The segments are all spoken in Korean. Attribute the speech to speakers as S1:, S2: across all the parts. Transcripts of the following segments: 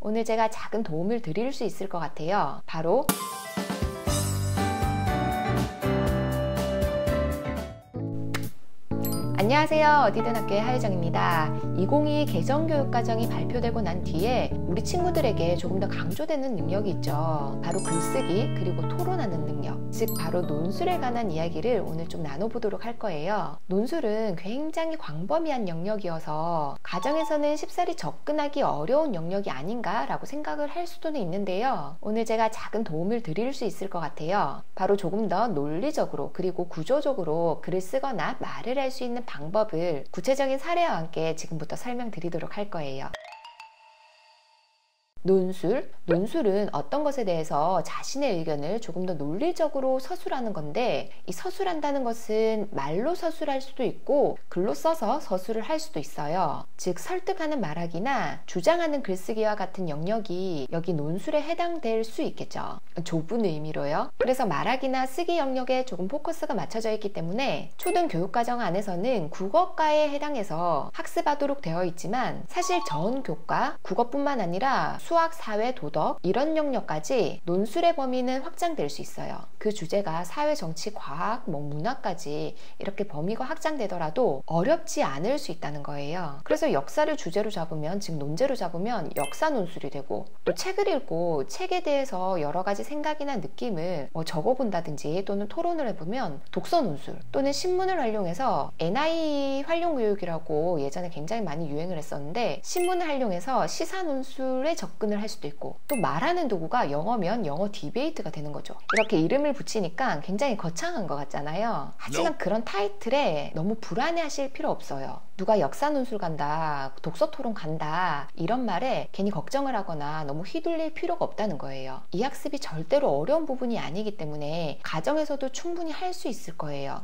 S1: 오늘 제가 작은 도움을 드릴 수 있을 것 같아요. 바로 안녕하세요. 어디든 학교의 하유정입니다. 2022 개정교육과정이 발표되고 난 뒤에 우리 친구들에게 조금 더 강조되는 능력이 있죠. 바로 글쓰기 그리고 토론하는 능력, 즉 바로 논술에 관한 이야기를 오늘 좀 나눠보도록 할 거예요. 논술은 굉장히 광범위한 영역이어서 가정에서는 쉽사리 접근하기 어려운 영역이 아닌가 라고 생각을 할 수도는 있는데요. 오늘 제가 작은 도움을 드릴 수 있을 것 같아요. 바로 조금 더 논리적으로 그리고 구조적으로 글을 쓰거나 말을 할 수 있는 방법을 구체적인 사례와 함께 지금부터 설명드리도록 할 거예요. 논술은 어떤 것에 대해서 자신의 의견을 조금 더 논리적으로 서술하는 건데, 이 서술한다는 것은 말로 서술할 수도 있고 글로 써서 서술을 할 수도 있어요. 즉 설득하는 말하기나 주장하는 글쓰기와 같은 영역이 여기 논술에 해당될 수 있겠죠. 좁은 의미로요. 그래서 말하기나 쓰기 영역에 조금 포커스가 맞춰져 있기 때문에 초등교육과정 안에서는 국어과에 해당해서 학습하도록 되어 있지만, 사실 전 교과, 국어뿐만 아니라 수학, 사회, 도덕 이런 영역까지 논술의 범위는 확장될 수 있어요. 그 주제가 사회, 정치, 과학, 문화까지 이렇게 범위가 확장되더라도 어렵지 않을 수 있다는 거예요. 그래서 역사를 주제로 잡으면, 즉 논제로 잡으면 역사 논술이 되고, 또 책을 읽고 책에 대해서 여러 가지 생각이나 느낌을 적어본다든지 또는 토론을 해보면 독서 논술, 또는 신문을 활용해서 NI 활용 교육이라고 예전에 굉장히 많이 유행을 했었는데, 신문을 활용해서 시사 논술에 접근을 할 수도 있고, 또 말하는 도구가 영어면 영어 디베이트가 되는 거죠. 이렇게 이름을 붙이니까 굉장히 거창한 것 같잖아요. 하지만 그런 타이틀에 너무 불안해하실 필요 없어요. 누가 역사 논술 간다, 독서 토론 간다 이런 말에 괜히 걱정을 하거나 너무 휘둘릴 필요가 없다는 거예요. 이 학습이 절대로 어려운 부분이 아니기 때문에 가정에서도 충분히 할 수 있을 거예요.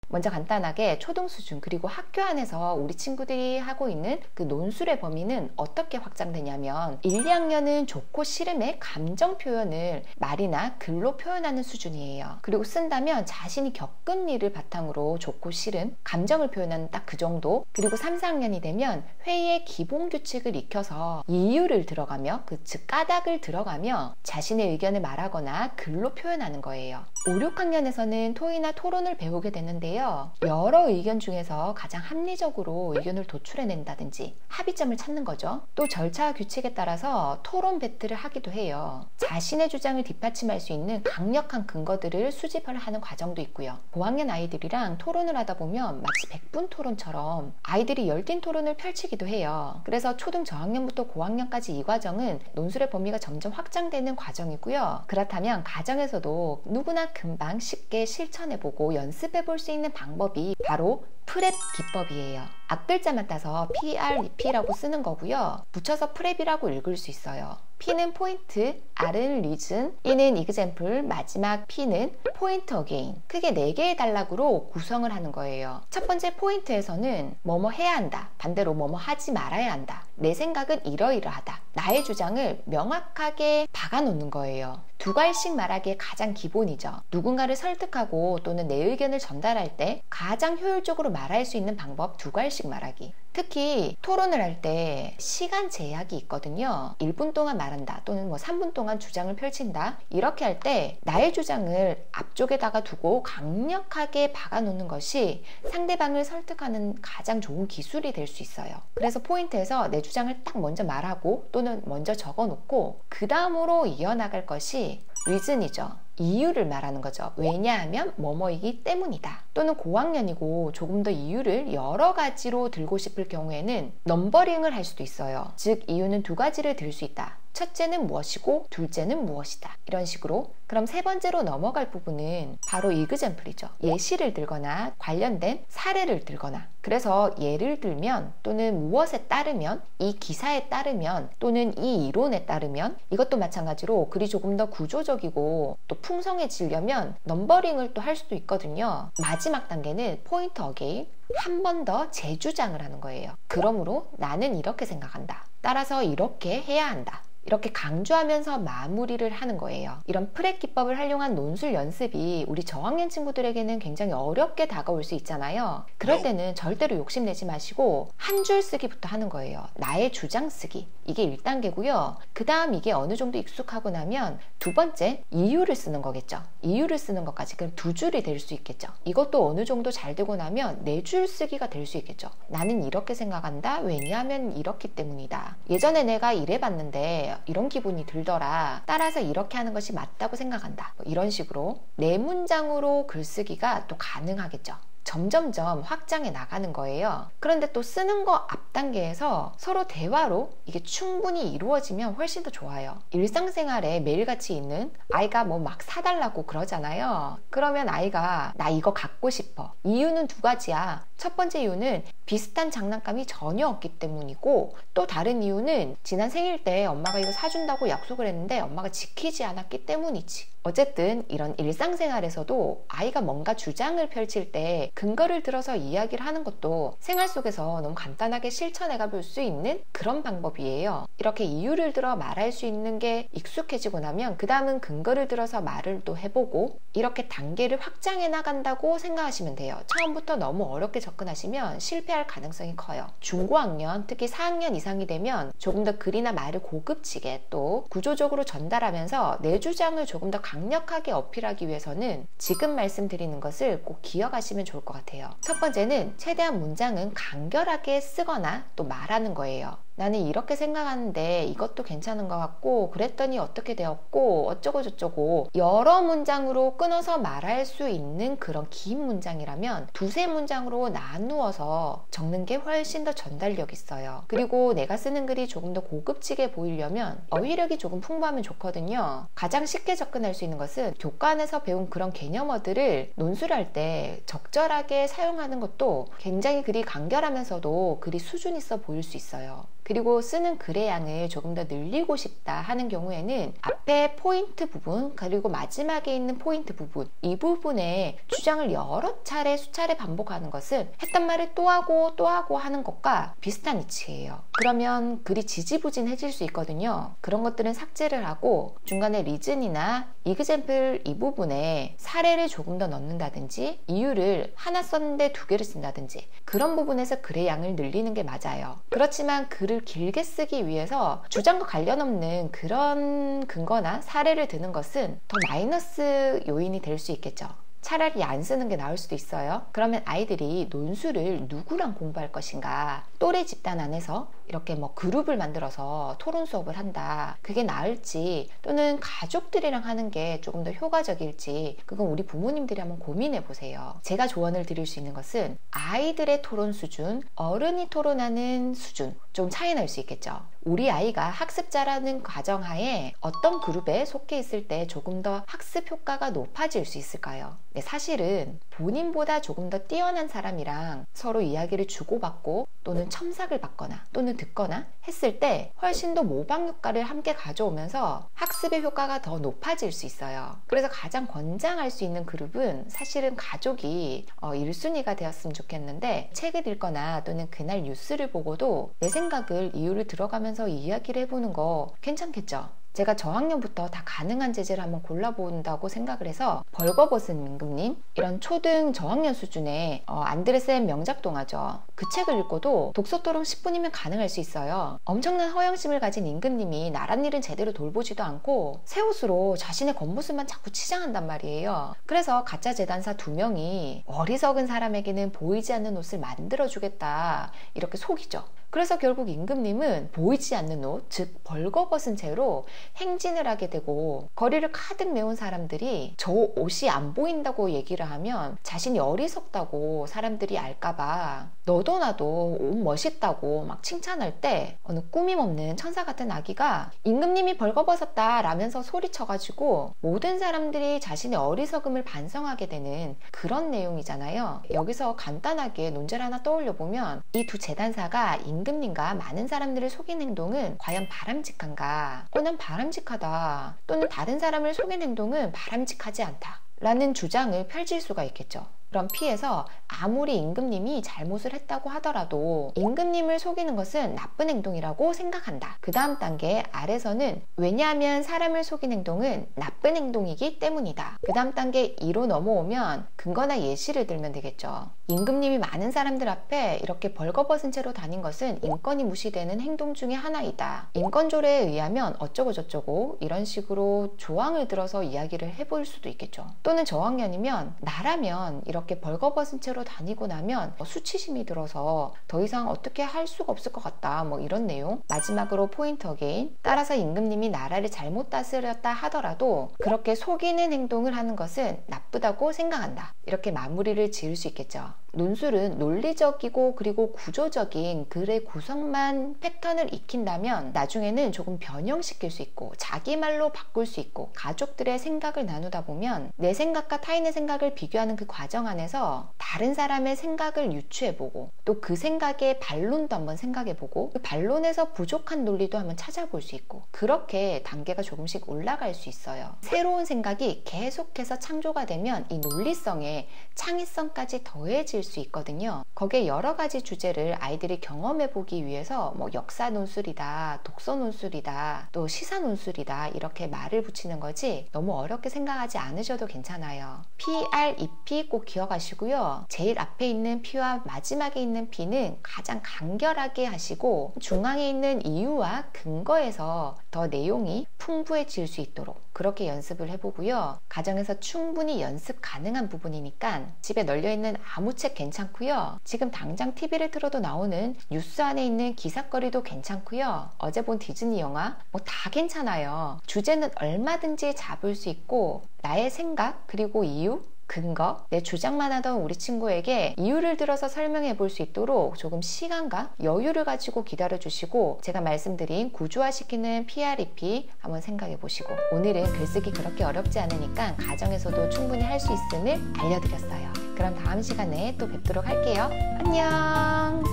S1: 먼저 간단하게 초등 수준 그리고 학교 안에서 우리 친구들이 하고 있는 그 논술의 범위는 어떻게 확장되냐면, 1, 2학년은 좋고 싫음의 감정 표현을 말이나 글로 표현하는 수준이에요. 그리고 쓴다면 자신이 겪은 일을 바탕으로 좋고 싫음, 감정을 표현하는 딱 그 정도. 그리고 3, 4학년이 되면 회의의 기본 규칙을 익혀서 이유를 들어가며, 즉 까닭을 들어가며 자신의 의견을 말하거나 글로 표현하는 거예요. 5, 6학년에서는 토의나 토론을 배우게 되는데요. 여러 의견 중에서 가장 합리적으로 의견을 도출해낸다든지 합의점을 찾는 거죠. 또 절차와 규칙에 따라서 토론 배틀을 하기도 해요. 자신의 주장을 뒷받침할 수 있는 강력한 근거들을 수집을 하는 과정도 있고요. 고학년 아이들이랑 토론을 하다 보면 마치 100분 토론처럼 아이들이 열띤 토론을 펼치기도 해요. 그래서 초등 저학년부터 고학년까지 이 과정은 논술의 범위가 점점 확장되는 과정이고요. 그렇다면 가정에서도 누구나 금방 쉽게 실천해보고 연습해볼 수 있는 방법이 바로 프렙 기법이에요. 앞글자만 따서 PREP라고 쓰는 거고요. 붙여서 프렙이라고 읽을 수 있어요. P는 포인트, R은 리즌, E는 example, 마지막 P는 포인트 어게인. 크게 4개의 단락으로 구성을 하는 거예요. 첫 번째 포인트에서는 뭐뭐 해야 한다, 반대로 뭐뭐 하지 말아야 한다, 내 생각은 이러이러하다, 나의 주장을 명확하게 박아놓는 거예요. 2갈씩 말하기의 가장 기본이죠. 누군가를 설득하고 또는 내 의견을 전달할 때 가장 효율적으로 말할 수 있는 방법 2갈씩 말하기. 특히 토론을 할 때 시간 제약이 있거든요. 1분 동안 말한다, 또는 3분 동안 주장을 펼친다. 이렇게 할 때 나의 주장을 앞쪽에다가 두고 강력하게 박아놓는 것이 상대방을 설득하는 가장 좋은 기술이 될 수 있어요. 그래서 포인트에서 내 주장을 딱 먼저 말하고 또는 먼저 적어놓고 그 다음으로 이어나갈 것이 리즌이죠. 이유를 말하는 거죠. 왜냐하면 뭐뭐이기 때문이다. 또는 고학년이고 조금 더 이유를 여러 가지로 들고 싶을 경우에는 넘버링을 할 수도 있어요. 즉 이유는 2가지를 들 수 있다. 첫째는 무엇이고 둘째는 무엇이다. 이런 식으로. 그럼 세 번째로 넘어갈 부분은 바로 example이죠. 예시를 들거나 관련된 사례를 들거나. 그래서 예를 들면 또는 무엇에 따르면, 이 기사에 따르면 또는 이 이론에 따르면, 이것도 마찬가지로 글이 조금 더 구조적이고 또 풍성해지려면 넘버링을 또 할 수도 있거든요. 마지막 단계는 포인트 어게인, 한 번 더 재주장을 하는 거예요. 그러므로 나는 이렇게 생각한다, 따라서 이렇게 해야 한다, 이렇게 강조하면서 마무리를 하는 거예요. 이런 프렛 기법을 활용한 논술 연습이 우리 저학년 친구들에게는 굉장히 어렵게 다가올 수 있잖아요. 그럴 때는 절대로 욕심내지 마시고 한 줄 쓰기부터 하는 거예요. 나의 주장 쓰기. 이게 1단계고요. 그 다음 이게 어느 정도 익숙하고 나면 두 번째, 이유를 쓰는 거겠죠. 이유를 쓰는 것까지 그럼 2줄이 될 수 있겠죠. 이것도 어느 정도 잘 되고 나면 4줄 쓰기가 될 수 있겠죠. 나는 이렇게 생각한다. 왜냐하면 이렇기 때문이다. 예전에 내가 이래봤는데 이런 기분이 들더라. 따라서 이렇게 하는 것이 맞다고 생각한다. 이런 식으로 4문장으로 글쓰기가 또 가능하겠죠. 점점점 확장해 나가는 거예요. 그런데 또 쓰는 거 앞 단계에서 서로 대화로 이게 충분히 이루어지면 훨씬 더 좋아요. 일상생활에 매일같이 있는 아이가 뭐 막 사달라고 그러잖아요. 그러면 아이가 나 이거 갖고 싶어. 이유는 2가지야. 첫 번째 이유는 비슷한 장난감이 전혀 없기 때문이고, 또 다른 이유는 지난 생일 때 엄마가 이거 사준다고 약속을 했는데 엄마가 지키지 않았기 때문이지. 어쨌든 이런 일상생활에서도 아이가 뭔가 주장을 펼칠 때 근거를 들어서 이야기를 하는 것도 생활 속에서 너무 간단하게 실천해 볼 수 있는 그런 방법이에요. 이렇게 이유를 들어 말할 수 있는 게 익숙해지고 나면 그 다음은 근거를 들어서 말을 또 해보고 이렇게 단계를 확장해 나간다고 생각하시면 돼요. 처음부터 너무 어렵게 접근하시면 실패할 가능성이 커요. 중고학년, 특히 4학년 이상이 되면 조금 더 글이나 말을 고급지게 또 구조적으로 전달하면서 내 주장을 조금 더 강력하게 어필하기 위해서는 지금 말씀드리는 것을 꼭 기억하시면 좋을 것 같아요. 첫 번째는 최대한 문장은 간결하게 쓰거나 또 말하는 거예요. 나는 이렇게 생각하는데 이것도 괜찮은 것 같고 그랬더니 어떻게 되었고 어쩌고 저쩌고 여러 문장으로 끊어서 말할 수 있는 그런 긴 문장이라면 2-3문장으로 나누어서 적는 게 훨씬 더 전달력 있어요. 그리고 내가 쓰는 글이 조금 더 고급지게 보이려면 어휘력이 조금 풍부하면 좋거든요. 가장 쉽게 접근할 수 있는 것은 교과안에서 배운 그런 개념어들을 논술할 때 적절하게 사용하는 것도 굉장히 글이 간결하면서도 글이 수준 있어 보일 수 있어요. 그리고 쓰는 글의 양을 조금 더 늘리고 싶다 하는 경우에는 앞에 포인트 부분 그리고 마지막에 있는 포인트 부분 이 부분에 주장을 여러 차례 수차례 반복하는 것은 했던 말을 또 하고 하는 것과 비슷한 이치예요. 그러면 글이 지지부진해질 수 있거든요. 그런 것들은 삭제를 하고 중간에 리즌이나 이그젬플 이 부분에 사례를 조금 더 넣는다든지 이유를 하나 썼는데 2개를 쓴다든지 그런 부분에서 글의 양을 늘리는 게 맞아요. 그렇지만 글을 길게 쓰기 위해서 주장과 관련 없는 그런 근거나 사례를 드는 것은 더 마이너스 요인이 될 수 있겠죠. 차라리 안 쓰는 게 나을 수도 있어요. 그러면 아이들이 논술을 누구랑 공부할 것인가, 또래 집단 안에서 이렇게 뭐 그룹을 만들어서 토론 수업을 한다, 그게 나을지 또는 가족들이랑 하는 게 조금 더 효과적일지 그건 우리 부모님들이 한번 고민해 보세요. 제가 조언을 드릴 수 있는 것은 아이들의 토론 수준, 어른이 토론하는 수준 좀 차이 날 수 있겠죠. 우리 아이가 학습자라는 가정하에 어떤 그룹에 속해 있을 때 조금 더 학습 효과가 높아질 수 있을까요? 네, 사실은 본인보다 조금 더 뛰어난 사람이랑 서로 이야기를 주고받고 또는 첨삭을 받거나 또는 듣거나 했을 때 훨씬 더 모방 효과를 함께 가져오면서 학습의 효과가 더 높아질 수 있어요. 그래서 가장 권장할 수 있는 그룹은 사실은 가족이 1순위가 되었으면 좋겠는데, 책을 읽거나 또는 그날 뉴스를 보고도 내 생각을 이유를 들어가면서 이야기를 해보는 거 괜찮겠죠? 제가 저학년부터 다 가능한 제재를 한번 골라본다고 생각을 해서 벌거벗은 임금님, 이런 초등 저학년 수준의 안드레센 명작 동화죠. 그 책을 읽고도 독서토론 10분이면 가능할 수 있어요. 엄청난 허영심을 가진 임금님이 나란 일은 제대로 돌보지도 않고 새 옷으로 자신의 겉모습만 자꾸 치장한단 말이에요. 그래서 가짜 재단사 2명이 어리석은 사람에게는 보이지 않는 옷을 만들어주겠다 이렇게 속이죠. 그래서 결국 임금님은 보이지 않는 옷, 즉 벌거벗은 채로 행진을 하게 되고, 거리를 가득 메운 사람들이 저 옷이 안 보인다고 얘기를 하면 자신이 어리석다고 사람들이 알까봐 너도 나도 옷 멋있다고 막 칭찬할 때 어느 꾸밈없는 천사 같은 아기가 임금님이 벌거벗었다 라면서 소리쳐가지고 모든 사람들이 자신의 어리석음을 반성하게 되는 그런 내용이잖아요. 여기서 간단하게 논제를 하나 떠올려보면 이 두 재단사가 임금님과 많은 사람들을 속인 행동은 과연 바람직한가, 또는 바람직하다, 또는 다른 사람을 속인 행동은 바람직하지 않다 라는 주장을 펼칠 수가 있겠죠. 그런 P에서 아무리 임금님이 잘못을 했다고 하더라도 임금님을 속이는 것은 나쁜 행동이라고 생각한다. 그 다음 단계 R에서는 왜냐하면 사람을 속인 행동은 나쁜 행동이기 때문이다. 그 다음 단계 E로 넘어오면 근거나 예시를 들면 되겠죠. 임금님이 많은 사람들 앞에 이렇게 벌거벗은 채로 다닌 것은 인권이 무시되는 행동 중에 하나이다. 인권조례에 의하면 어쩌고 저쩌고 이런 식으로 조항을 들어서 이야기를 해볼 수도 있겠죠. 또는 저학년이면 나라면 이렇게 벌거벗은 채로 다니고 나면 수치심이 들어서 더 이상 어떻게 할 수가 없을 것 같다, 뭐 이런 내용. 마지막으로 포인트 어게인. 따라서 임금님이 나라를 잘못 다스렸다 하더라도 그렇게 속이는 행동을 하는 것은 나쁘다고 생각한다. 이렇게 마무리를 지을 수 있겠죠. 논술은 논리적이고 그리고 구조적인 글의 구성만 패턴을 익힌다면 나중에는 조금 변형시킬 수 있고 자기 말로 바꿀 수 있고 가족들의 생각을 나누다 보면 내 생각과 타인의 생각을 비교하는 그 과정 안에서 다른 사람의 생각을 유추해보고 또 그 생각의 반론도 한번 생각해보고 그 반론에서 부족한 논리도 한번 찾아볼 수 있고 그렇게 단계가 조금씩 올라갈 수 있어요. 새로운 생각이 계속해서 창조가 되면 이 논리성에 창의성까지 더해질 수 있거든요. 거기에 여러 가지 주제를 아이들이 경험해 보기 위해서 뭐 역사 논술이다, 독서 논술이다, 또 시사 논술이다 이렇게 말을 붙이는 거지 너무 어렵게 생각하지 않으셔도 괜찮아요. PREP 꼭 기억하시고요. 제일 앞에 있는 P와 마지막에 있는 P는 가장 간결하게 하시고 중앙에 있는 이유와 근거에서 더 내용이 풍부해질 수 있도록 그렇게 연습을 해보고요. 가정에서 충분히 연습 가능한 부분이니까 집에 널려있는 아무 책 괜찮고요. 지금 당장 TV를 틀어도 나오는 뉴스 안에 있는 기사거리도 괜찮고요. 어제 본 디즈니 영화 뭐 다 괜찮아요. 주제는 얼마든지 잡을 수 있고 나의 생각 그리고 이유 근거, 내 주장만 하던 우리 친구에게 이유를 들어서 설명해 볼 수 있도록 조금 시간과 여유를 가지고 기다려 주시고 제가 말씀드린 구조화시키는 PREP 한번 생각해 보시고 오늘은 글쓰기 그렇게 어렵지 않으니까 가정에서도 충분히 할 수 있음을 알려드렸어요. 그럼 다음 시간에 또 뵙도록 할게요. 안녕.